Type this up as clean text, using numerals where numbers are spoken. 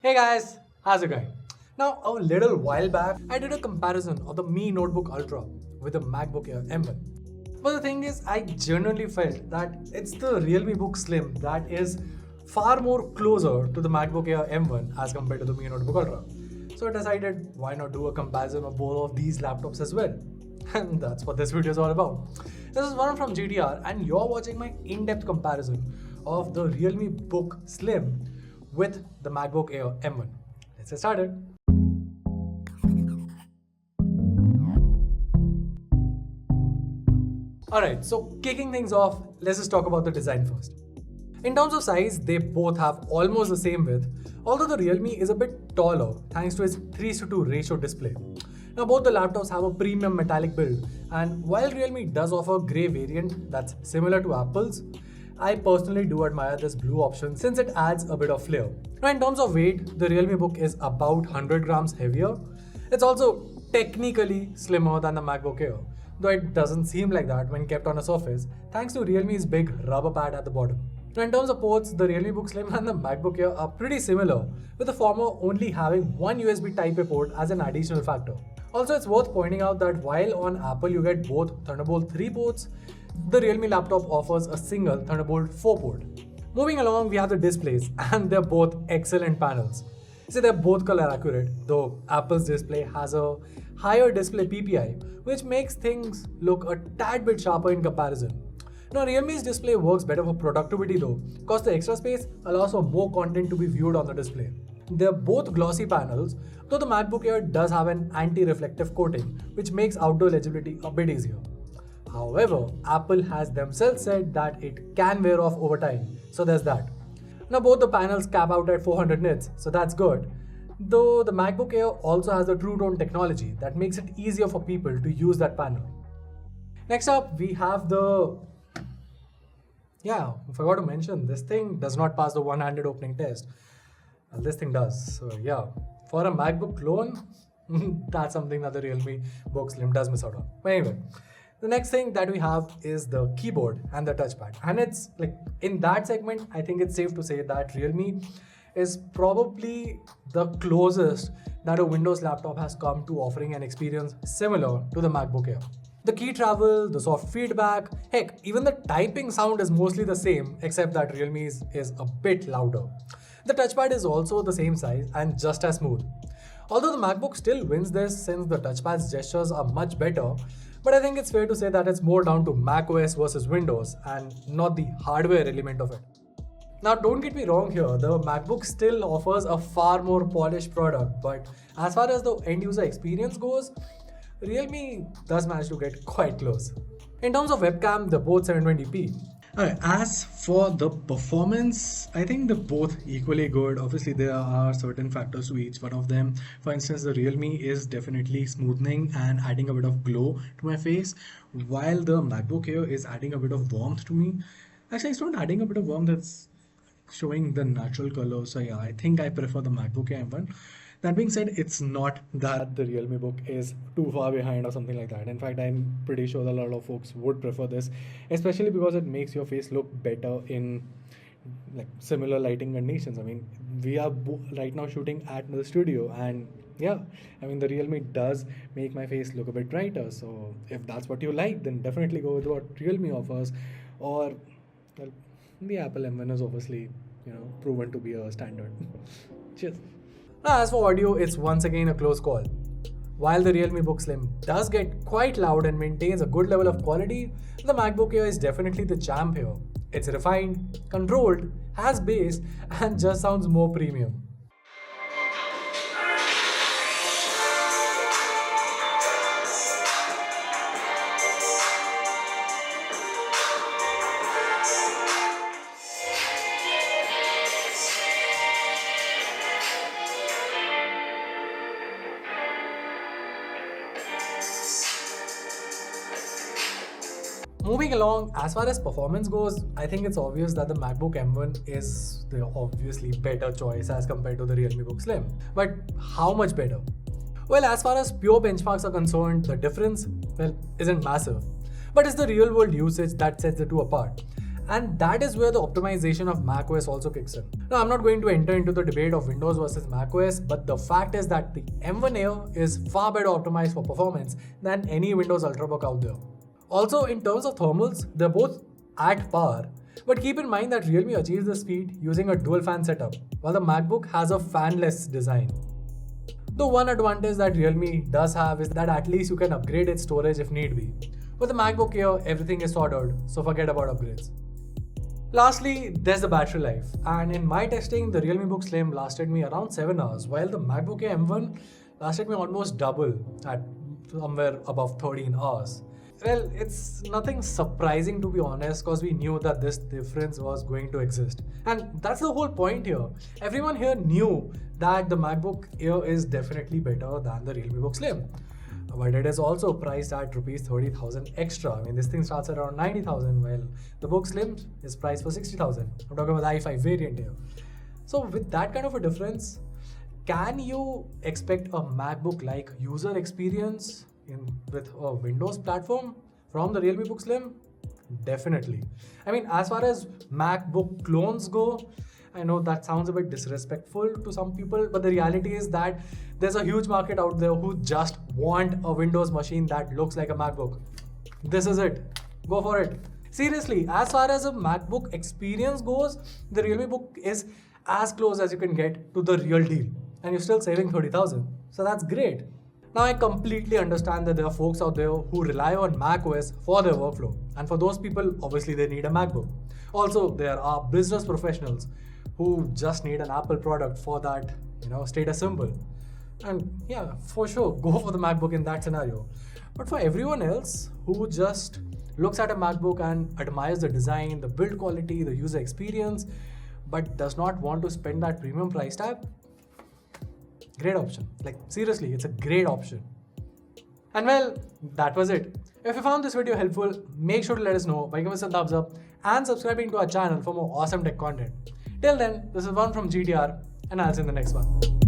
Hey guys, how's it going? Now, a little while back, I did a comparison of the Mi Notebook Ultra with the MacBook Air M1. But the thing is, I genuinely felt that it's the Realme Book Slim that is far more closer to the MacBook Air M1 as compared to the Mi Notebook Ultra. So I decided, why not do a comparison of both of these laptops as well? And that's what this video is all about. This is Varun from GTR, and you're watching my in-depth comparison of the Realme Book Slim with the MacBook Air M1. Let's get started. Alright, so kicking things off, let's just talk about the design first. In terms of size, they both have almost the same width, although the Realme is a bit taller thanks to its 3:2 ratio display. Now both the laptops have a premium metallic build, and while Realme does offer a grey variant that's similar to Apple's, I personally do admire this blue option since it adds a bit of flair. Now in terms of weight, the Realme Book is about 100 grams heavier. It's also technically slimmer than the MacBook Air, though it doesn't seem like that when kept on a surface thanks to Realme's big rubber pad at the bottom. Now in terms of ports, the Realme Book Slim and the MacBook Air are pretty similar, with the former only having one USB Type-A port as an additional factor. Also, it's worth pointing out that while on Apple you get both Thunderbolt 3 ports, the Realme laptop offers a single Thunderbolt 4 port. Moving along, we have the displays, and they're both excellent panels. See, they're both color accurate, though Apple's display has a higher display PPI, which makes things look a tad bit sharper in comparison. Now, Realme's display works better for productivity though, because the extra space allows for more content to be viewed on the display. They're both glossy panels, though the MacBook Air does have an anti-reflective coating, which makes outdoor legibility a bit easier. However, Apple has themselves said that it can wear off over time, so there's that. Now both the panels cap out at 400 nits, so that's good. Though the MacBook Air also has the True Tone technology that makes it easier for people to use that panel. Next up, we have I forgot to mention, this thing does not pass the one-handed opening test. And this thing does. So yeah, for a MacBook clone, that's something that the Realme Book Slim does miss out on. But anyway, the next thing that we have is the keyboard and the touchpad. And it's like, in that segment, I think it's safe to say that Realme is probably the closest that a Windows laptop has come to offering an experience similar to the MacBook Air. The key travel, the soft feedback, heck, even the typing sound is mostly the same, except that Realme's is a bit louder. The touchpad is also the same size and just as smooth. Although the MacBook still wins this since the touchpad's gestures are much better, but I think it's fair to say that it's more down to macOS versus Windows and not the hardware element of it. Now don't get me wrong here, the MacBook still offers a far more polished product, but as far as the end user experience goes, Realme does manage to get quite close. In terms of webcam, they're both 720p. Alright, as for the performance, I think they're both equally good. Obviously, there are certain factors to each one of them. For instance, the Realme is definitely smoothing and adding a bit of glow to my face, while the MacBook Air is adding a bit of warmth to me. Actually, it's not adding a bit of warmth, it's showing the natural color. So yeah, I think I prefer the MacBook Air M1. That being said, it's not that the Realme Book is too far behind or something like that. In fact, I'm pretty sure that a lot of folks would prefer this, especially because it makes your face look better in like similar lighting conditions. I mean, we are right now shooting at the studio, and yeah, I mean, the Realme does make my face look a bit brighter. So if that's what you like, then definitely go with what Realme offers, or well, the Apple M1 is obviously, proven to be a standard. Cheers. Now, as for audio, it's once again a close call. While the Realme Book Slim does get quite loud and maintains a good level of quality, the MacBook Air is definitely the champ here. It's refined, controlled, has bass, and just sounds more premium. Moving along, as far as performance goes, I think it's obvious that the MacBook M1 is the obviously better choice as compared to the Realme Book Slim. But how much better? Well, as far as pure benchmarks are concerned, the difference, isn't massive. But it's the real world usage that sets the two apart. And that is where the optimization of macOS also kicks in. Now, I'm not going to enter into the debate of Windows versus macOS, but the fact is that the M1 Air is far better optimized for performance than any Windows Ultrabook out there. Also, in terms of thermals, they're both at par, but keep in mind that Realme achieves this feat using a dual fan setup, while the MacBook has a fanless design. The one advantage that Realme does have is that at least you can upgrade its storage if need be. With the MacBook Air, everything is sorted, so forget about upgrades. Lastly, there's the battery life, and in my testing, the RealmeBook Slim lasted me around 7 hours, while the MacBook Air M1 lasted me almost double at somewhere above 13 hours. Well, it's nothing surprising to be honest, because we knew that this difference was going to exist. And that's the whole point here. Everyone here knew that the MacBook Air is definitely better than the RealmeBook Slim. But it is also priced at rupees 30,000 extra. I mean, this thing starts at around 90,000, while the Book Slim is priced for 60,000. I'm talking about the i5 variant here. So with that kind of a difference, can you expect a MacBook-like user experience with a Windows platform from the RealmeBook Slim? Definitely. I mean, as far as MacBook clones go, I know that sounds a bit disrespectful to some people, but the reality is that there's a huge market out there who just want a Windows machine that looks like a MacBook. This is it. Go for it. Seriously, as far as a MacBook experience goes, the RealmeBook is as close as you can get to the real deal. And you're still saving 30,000. So that's great. Now, I completely understand that there are folks out there who rely on macOS for their workflow. And for those people, obviously they need a MacBook. Also, there are business professionals who just need an Apple product for that, status symbol. And yeah, for sure, go for the MacBook in that scenario. But for everyone else who just looks at a MacBook and admires the design, the build quality, the user experience, but does not want to spend that premium price tag, great option. Like seriously, it's a great option. And well, that was it. If you found this video helpful, make sure to let us know by giving us a thumbs up and subscribing to our channel for more awesome tech content. Till then, this is One from GTR, and I'll see you in the next one.